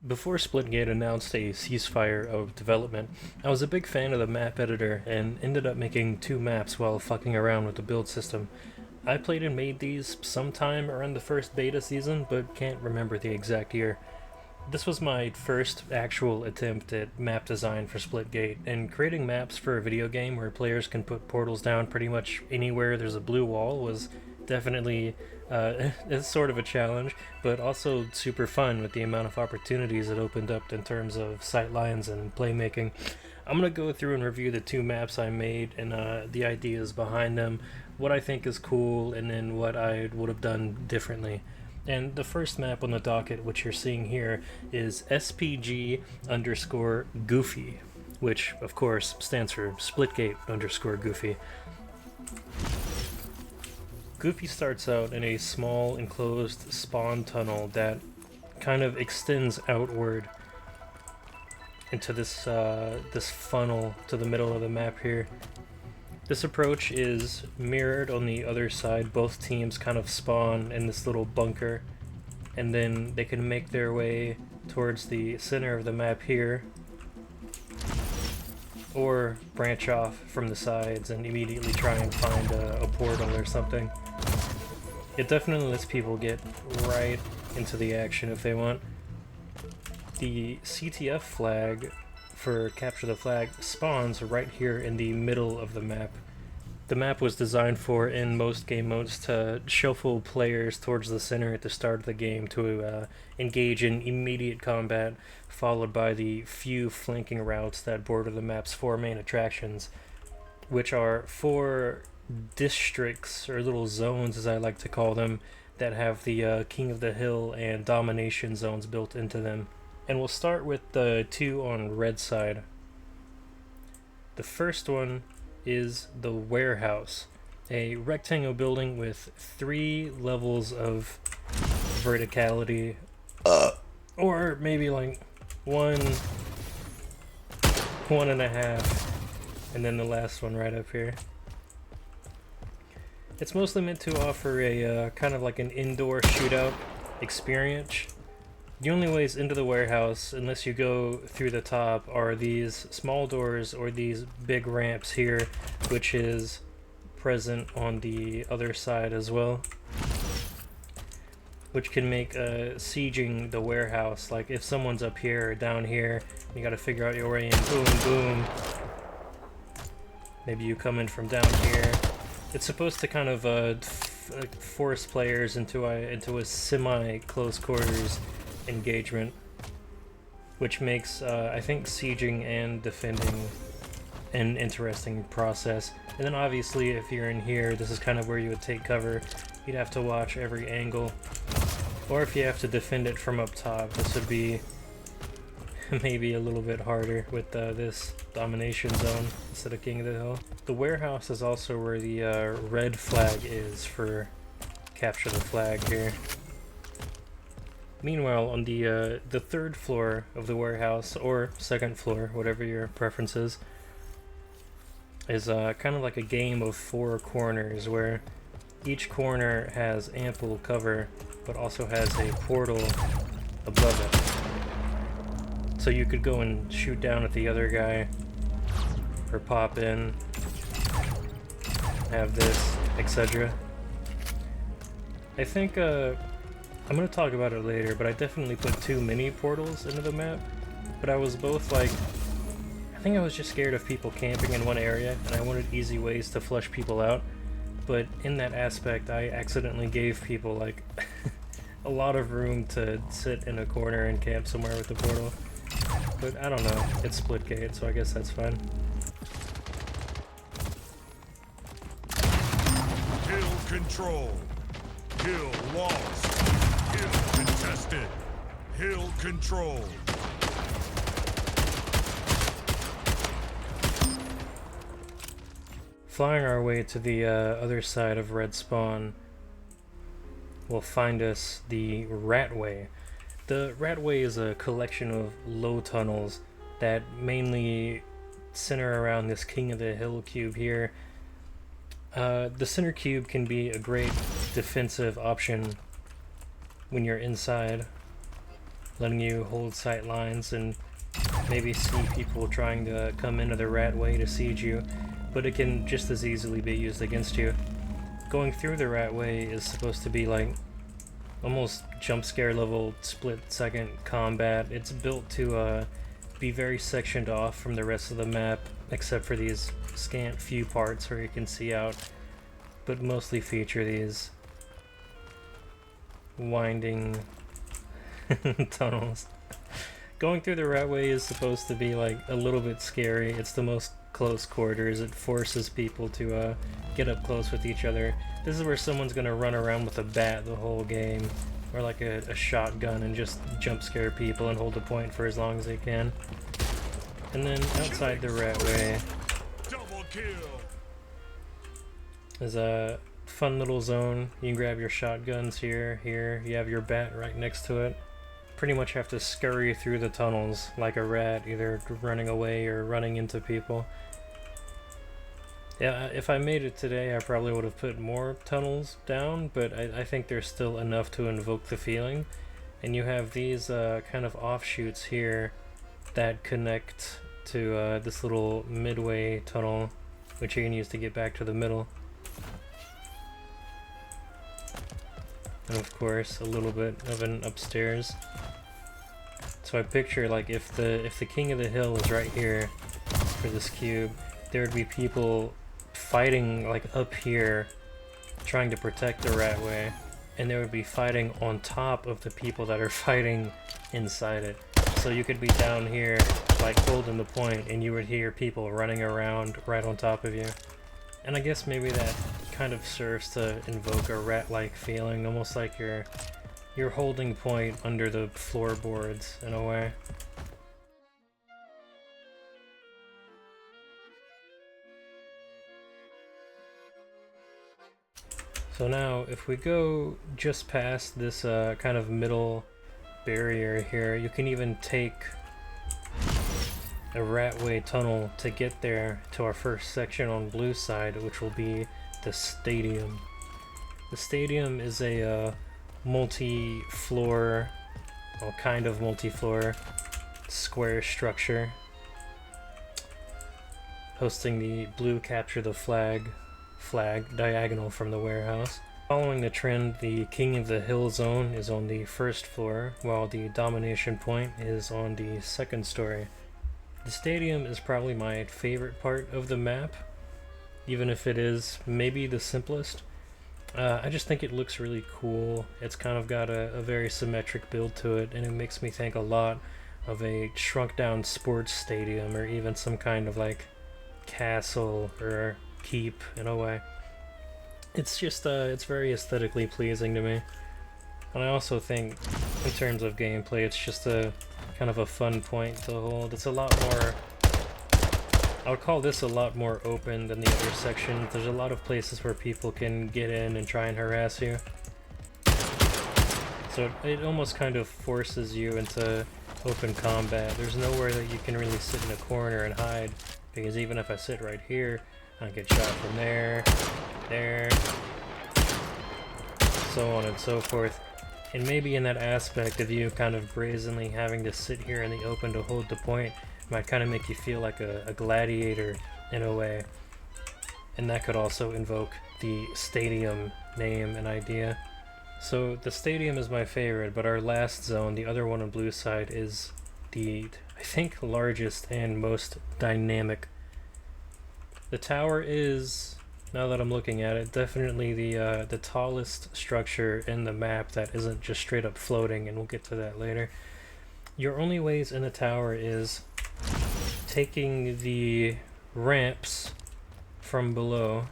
Before Splitgate announced a ceasefire of development, I was a big fan of the map editor and ended up making two maps while fucking around with the build system. I played and made these sometime around the first beta season, but can't remember the exact year. This was my first actual attempt at map design for Splitgate, and creating maps for a video game where players can put portals down pretty much anywhere there's a blue wall was definitely it's sort of a challenge, but also super fun with the amount of opportunities it opened up in terms of sightlines and playmaking. I'm going to go through and review the two maps I made and the ideas behind them, what I think is cool, and then what I would have done differently. And the first map on the docket, which you're seeing here, is SPG underscore Goofy, which of course stands for Splitgate underscore Goofy. Goofy starts out in a small enclosed spawn tunnel that kind of extends outward into this funnel to the middle of the map here. This approach is mirrored on the other side. Both teams kind of spawn in this little bunker, and then they can make their way towards the center of the map here, or branch off from the sides and immediately try and find a portal or something. It definitely lets people get right into the action if they want. The CTF flag for Capture the Flag spawns right here in the middle of the map. The map was designed for, in most game modes, to shuffle players towards the center at the start of the game to engage in immediate combat, followed by the few flanking routes that border the map's four main attractions, which are four districts, or little zones as I like to call them, that have the King of the Hill and Domination zones built into them. And we'll start with the two on red side. The first one is the Warehouse, a rectangle building with 3 levels of verticality, or maybe like one and a half, and then the last one right up here. It's mostly meant to offer a kind of like an indoor shootout experience. The only ways into the warehouse, unless you go through the top, are these small doors or these big ramps here, which is present on the other side as well, which can make sieging the warehouse, like if someone's up here or down here, you gotta figure out your way in, boom, boom. Maybe you come in from down here. It's supposed to kind of force players into a semi-close quarters engagement, which makes I think sieging and defending an interesting process. And then obviously if you're in here, this is kind of where you would take cover. You'd have to watch every angle, or if you have to defend it from up top, this would be maybe a little bit harder with this domination zone instead of King of the Hill. The warehouse is also where the red flag is for Capture the Flag here. Meanwhile, on the third floor of the warehouse, or second floor, whatever your preference is kind of like a game of 4 corners, where each corner has ample cover, but also has a portal above it. So you could go and shoot down at the other guy, or pop in, have this, etc. I think, I'm going to talk about it later, but I definitely put too many portals into the map. But I was both like, I think I was just scared of people camping in one area, and I wanted easy ways to flush people out. But in that aspect, I accidentally gave people like a lot of room to sit in a corner and camp somewhere with the portal. But I don't know, it's Splitgate, so I guess that's fine. Hill control. Hill lost. Hill contested. Hill control. Flying our way to the other side of Red Spawn will find us the Ratway. The Ratway is a collection of low tunnels that mainly center around this King of the Hill cube here. The center cube can be a great defensive option when you're inside, letting you hold sight lines and maybe see people trying to come into the rat way to siege you, but it can just as easily be used against you. Going through the rat way is supposed to be like almost jump scare level split-second combat. It's built to be very sectioned off from the rest of the map, except for these scant few parts where you can see out, but mostly feature these winding tunnels. Going through the rat way is supposed to be like a little bit scary. It's the most close quarters. It forces people to get up close with each other. This is where someone's gonna run around with a bat the whole game, or like a shotgun, and just jump scare people and hold the point for as long as they can. And then outside the rat way is a fun little zone. You can grab your shotguns here. You have your bat right next to it. Pretty much have to scurry through the tunnels like a rat, either running away or running into people. Yeah, if I made it today, I probably would have put more tunnels down, but I think there's still enough to invoke the feeling. And you have these kind of offshoots here that connect to this little midway tunnel, which you can use to get back to the middle. And of course, a little bit of an upstairs. So I picture, like, if the king of the hill was right here for this cube, there would be people fighting like up here trying to protect the rat way, and there would be fighting on top of the people that are fighting inside it. So you could be down here like holding the point, and you would hear people running around right on top of you. And I guess maybe that kind of serves to invoke a rat-like feeling, almost like you're holding point under the floorboards in a way. So now, if we go just past this kind of middle barrier here, you can even take a ratway tunnel to get there to our first section on blue side, which will be the stadium. The stadium is a multi-floor, well, kind of multi-floor square structure hosting the blue capture the flag diagonal from the warehouse. Following the trend, the King of the Hill zone is on the first floor, while the domination point is on the second story. The stadium is probably my favorite part of the map, even if it is maybe the simplest. I just think it looks really cool. It's kind of got a very symmetric build to it, and it makes me think a lot of a shrunk down sports stadium, or even some kind of like castle or keep in a way. It's just it's very aesthetically pleasing to me, and I also think in terms of gameplay it's just a kind of a fun point to hold. It's a lot more, I would call this a lot more open than the other sections. There's a lot of places where people can get in and try and harass you, so it almost kind of forces you into open combat. There's nowhere that you can really sit in a corner and hide, because even if I sit right here, I get shot from there, so on and so forth. And maybe in that aspect of you kind of brazenly having to sit here in the open to hold the point might kind of make you feel like a gladiator in a way. And that could also invoke the stadium name and idea. So the stadium is my favorite, but our last zone, the other one on blue side, is the, I think, largest and most dynamic. The tower is, now that I'm looking at it, definitely the tallest structure in the map that isn't just straight up floating, and we'll get to that later. Your only ways in the tower is taking the ramps from below,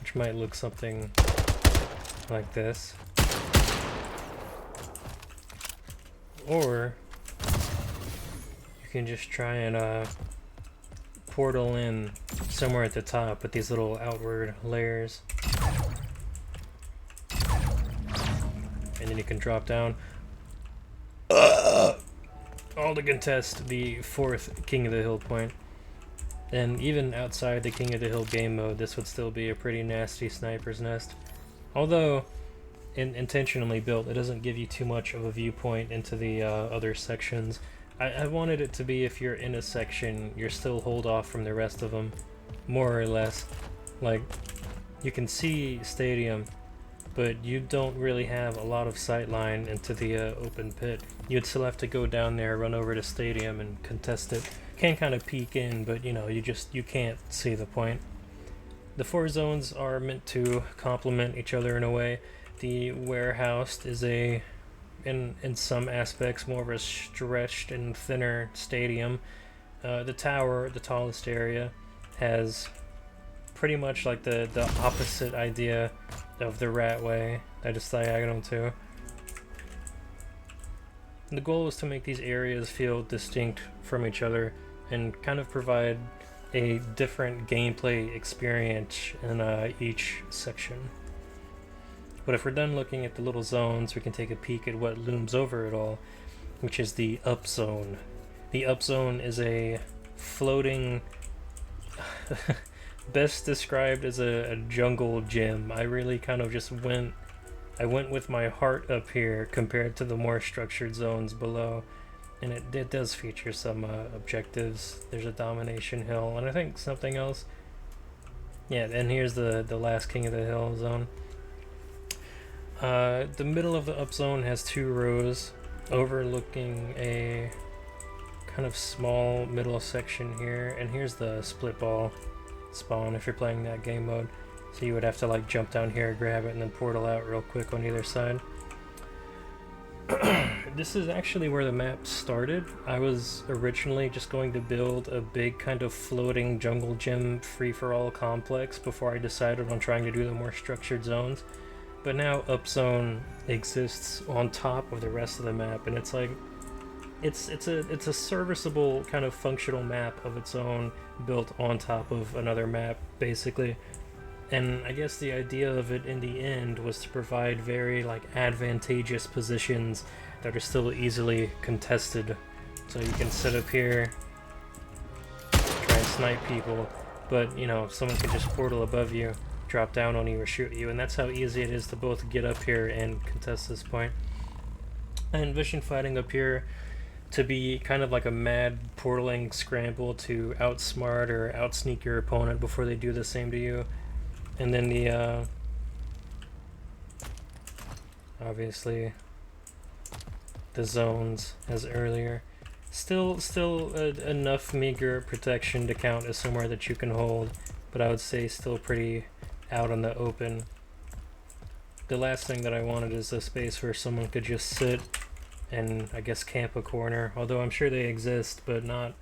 which might look something like this, or you can just try and portal in somewhere at the top with these little outward layers, and then you can drop down all to contest the fourth King of the Hill point. And even outside the King of the Hill game mode, this would still be a pretty nasty sniper's nest. Although, intentionally built, it doesn't give you too much of a viewpoint into the other sections. I wanted it to be, if you're in a section, you're still hold off from the rest of them, more or less. Like, you can see Stadium, but you don't really have a lot of sight line into the open pit. You'd still have to go down there, run over to Stadium, and contest it. Can kind of peek in, but you know, you can't see the point. The 4 zones are meant to complement each other in a way. The warehouse is in some aspects more of a stretched and thinner stadium. The tower, the tallest area, has pretty much like the opposite idea of the Ratway that is diagonal to. The goal is to make these areas feel distinct from each other and kind of provide a different gameplay experience in each section. But if we're done looking at the little zones, we can take a peek at what looms over it all, which is the up zone. The up zone is a floating, best described as a jungle gym. I really kind of just went with my heart up here compared to the more structured zones below. And it does feature some objectives. There's a domination hill, and I think something else. Yeah, and here's the last King of the Hill zone. The middle of the up zone has 2 rows overlooking a kind of small middle section here, and here's the split ball spawn if you're playing that game mode. So you would have to like jump down here, grab it, and then portal out real quick on either side. This is actually where the map started. I was originally just going to build a big kind of floating jungle gym free-for-all complex before I decided on trying to do the more structured zones. But now Upzone exists on top of the rest of the map, and it's like it's a serviceable kind of functional map of its own, built on top of another map, basically. And I guess the idea of it in the end was to provide very like advantageous positions that are still easily contested. So you can sit up here, try and snipe people, but you know, someone can just portal above you, drop down on you, or shoot you, and that's how easy it is to both get up here and contest this point. I envision fighting up here to be kind of like a mad portaling scramble to outsmart or outsneak your opponent before they do the same to you. And then the obviously the zones as earlier. Still enough meager protection to count as somewhere that you can hold, but I would say still pretty out in the open. The last thing that I wanted is a space where someone could just sit and I guess camp a corner, although I'm sure they exist, but not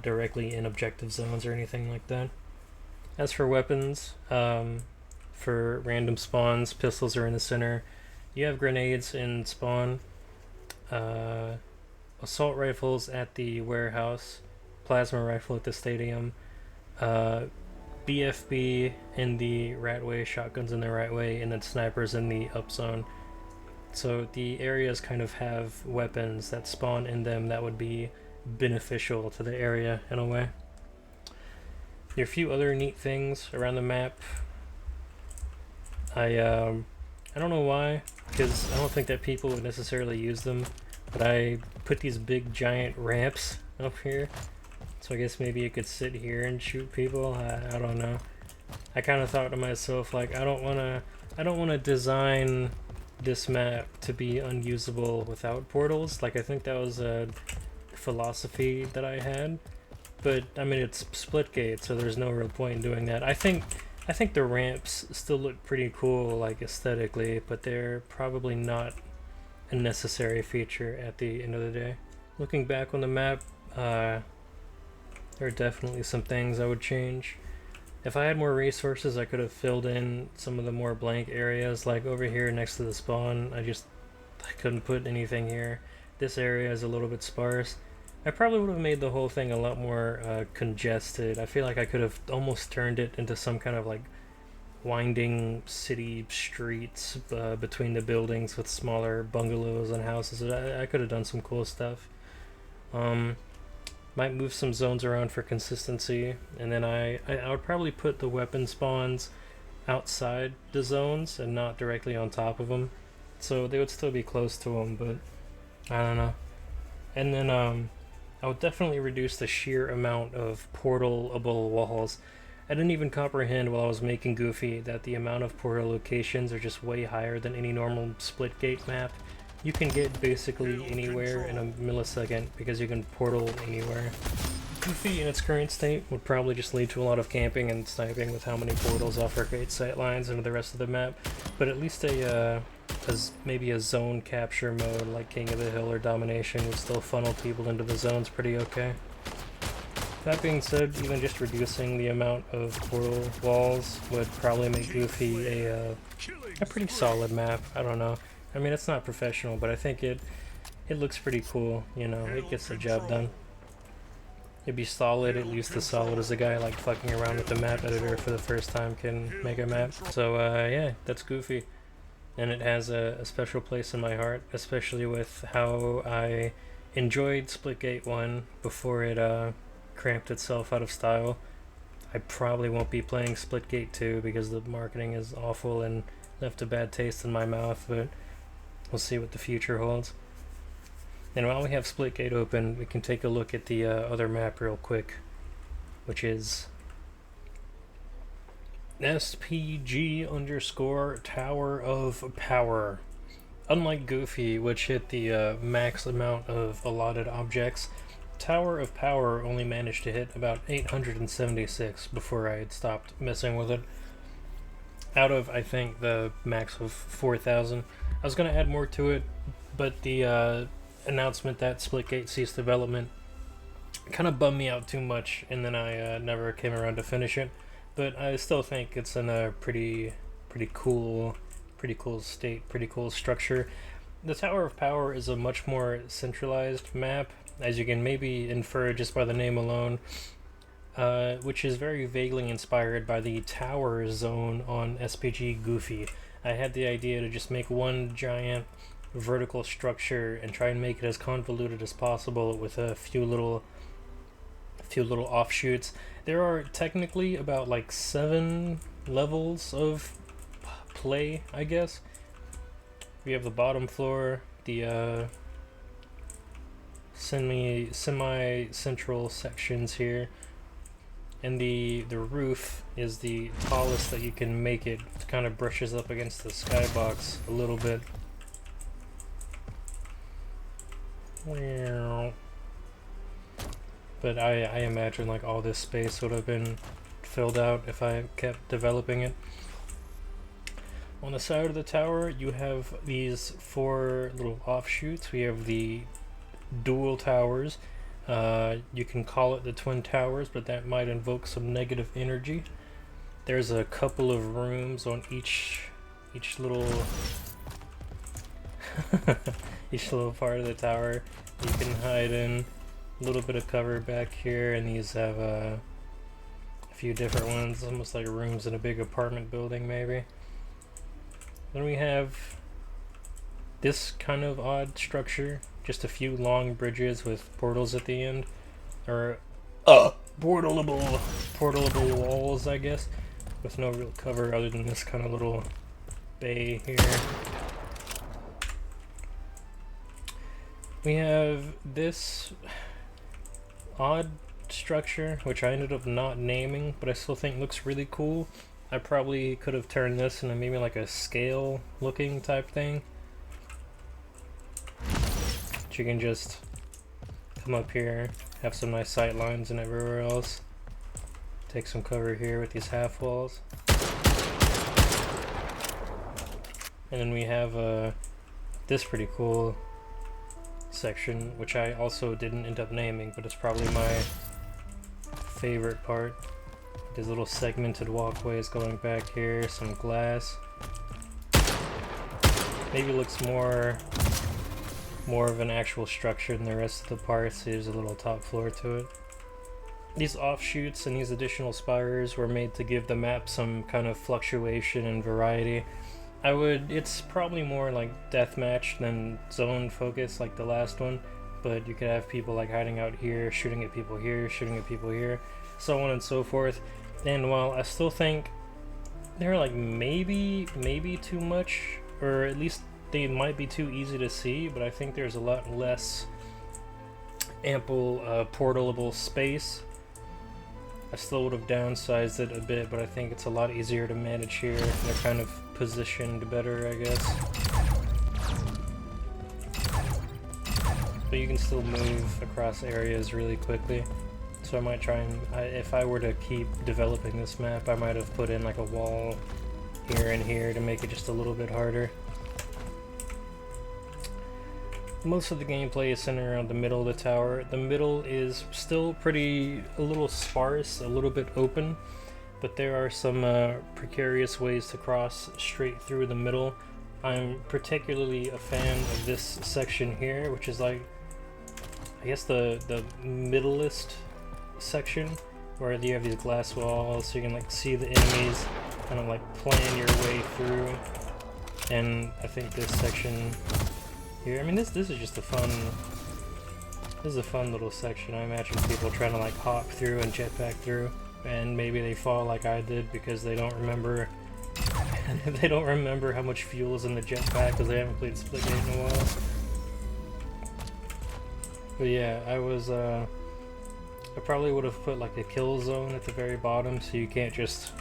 directly in objective zones or anything like that. As for weapons, for random spawns, pistols are in the center. You have grenades in spawn, assault rifles at the warehouse, plasma rifle at the stadium, BFB in the right way, shotguns in the right way, and then snipers in the up zone. So the areas kind of have weapons that spawn in them that would be beneficial to the area in a way. There are a few other neat things around the map. I don't know why, because I don't think that people would necessarily use them, but I put these big giant ramps up here, so I guess maybe you could sit here and shoot people. I don't know. I kind of thought to myself, like, I don't want to design this map to be unusable without portals. Like, I think that was a philosophy that I had. But I mean, it's Splitgate, so there's no real point in doing that. I think the ramps still look pretty cool, like aesthetically, but they're probably not a necessary feature at the end of the day. Looking back on the map, there are definitely some things I would change. If I had more resources, I could have filled in some of the more blank areas, like over here next to the spawn. I couldn't put anything here. This area is a little bit sparse. I probably would have made the whole thing a lot more congested. I feel like I could have almost turned it into some kind of like winding city streets between the buildings with smaller bungalows and houses. I could have done some cool stuff. Might move some zones around for consistency, and then I would probably put the weapon spawns outside the zones and not directly on top of them, so they would still be close to them, but I don't know. And then I would definitely reduce the sheer amount of portalable walls. I didn't even comprehend while I was making Goofy that the amount of portal locations are just way higher than any normal Splitgate map. You can get basically anywhere in a millisecond because you can portal anywhere. Goofy in its current state would probably just lead to a lot of camping and sniping with how many portals offer great sight lines into the rest of the map, but at least maybe a zone capture mode like King of the Hill or Domination would still funnel people into the zones pretty okay. That being said, even just reducing the amount of portal walls would probably make Goofy a pretty solid map. I don't know. I mean, it's not professional, but I think it looks pretty cool, you know, it gets the job done. It'd be solid, at least as solid as a guy like fucking around with the map editor for the first time can make a map. So yeah, that's Goofy. And it has a special place in my heart, especially with how I enjoyed Splitgate 1 before it cramped itself out of style. I probably won't be playing Splitgate 2 because the marketing is awful and left a bad taste in my mouth, but we'll see what the future holds. And while we have Splitgate open, we can take a look at the other map real quick, which is SPG_ Tower of Power. Unlike Goofy, which hit the max amount of allotted objects, Tower of Power only managed to hit about 876 before I had stopped messing with it. Out of, I think, the max of 4,000. I was going to add more to it, but the announcement that Splitgate ceased development kind of bummed me out too much, and then I never came around to finish it. But I still think it's in a pretty cool state, pretty cool structure. The Tower of Power is a much more centralized map, as you can maybe infer just by the name alone, which is very vaguely inspired by the Tower Zone on SPG Goofy. I had the idea to just make one giant vertical structure and try and make it as convoluted as possible with a few little offshoots. There are technically about like 7 levels of play, I guess. We have the bottom floor, the semi-central sections here, and the roof is the tallest that you can make it. It kind of brushes up against the skybox a little bit. But I imagine like all this space would have been filled out if I kept developing it. On the side of the tower, you have these 4 little offshoots. We have the dual towers. You can call it the twin towers, but that might invoke some negative energy. There's a couple of rooms on each little each little part of the tower you can hide in. A little bit of cover back here, and these have a few different ones, almost like rooms in a big apartment building maybe. Then we have this kind of odd structure, just a few long bridges with portals at the end, or portalable walls, I guess, with no real cover other than this kind of little bay here. We have this odd structure, which I ended up not naming, but I still think looks really cool. I probably could have turned this into maybe like a scale looking type thing. But you can just come up here, have some nice sight lines and everywhere else. Take some cover here with these half walls. And then we have this pretty cool section, which I also didn't end up naming, but it's probably my favorite part. These little segmented walkways going back here, some glass. Maybe looks more of an actual structure than the rest of the parts. There's a little top floor to it. These offshoots and these additional spires were made to give the map some kind of fluctuation and variety. It's probably more like deathmatch than zone focus like the last one, but you could have people like hiding out here, shooting at people here, shooting at people here, so on and so forth. And while I still think they're like maybe too much, or at least they might be too easy to see, but I think there's a lot less ample portalable space. I still would have downsized it a bit, but I think it's a lot easier to manage here. They're kind of positioned better, I guess. But you can still move across areas really quickly. So I might try and, if I were to keep developing this map, I might have put in like a wall here and here to make it just a little bit harder. Most of the gameplay is centered around the middle of the tower. The middle is still a little sparse, a little bit open, but there are some precarious ways to cross straight through the middle. I'm particularly a fan of this section here, which is like, I guess the middleest section, where you have these glass walls so you can like see the enemies, kind of like plan your way through. And I think this section here, I mean this is just a fun little section. I imagine people trying to like hop through and jetpack through, and maybe they fall like I did because they don't remember how much fuel is in the jetpack because they haven't played Splitgate in a while. But yeah, I probably would have put like a kill zone at the very bottom so you can't just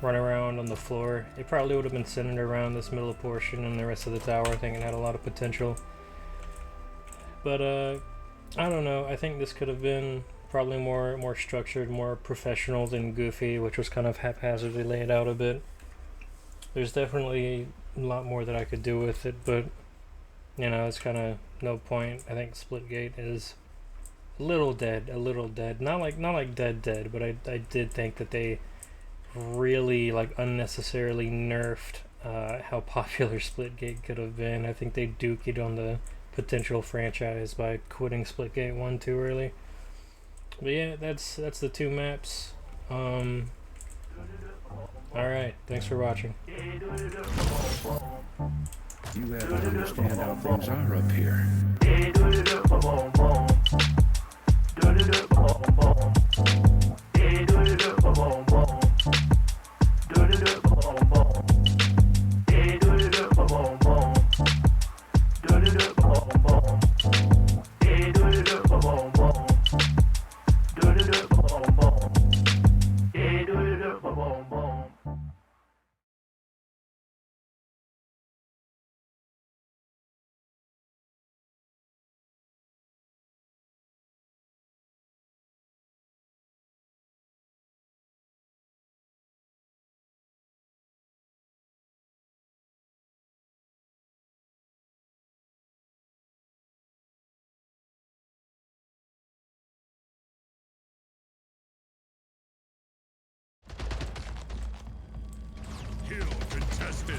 run around on the floor. It probably would have been centered around this middle portion, and the rest of the tower I think it had a lot of potential. But I don't know, I think this could have been probably more structured, more professional than goofy, which was kind of haphazardly laid out a bit. There's definitely a lot more that I could do with it, but you know, it's kind of no point. I think Splitgate is a little dead. Not like dead, but I did think that they really like unnecessarily nerfed how popular Splitgate could have been. I think they duked it on the potential franchise by quitting Splitgate 1 too early. But yeah, that's the two maps. Alright, thanks for watching. You have to understand how things are up here. Kill contested.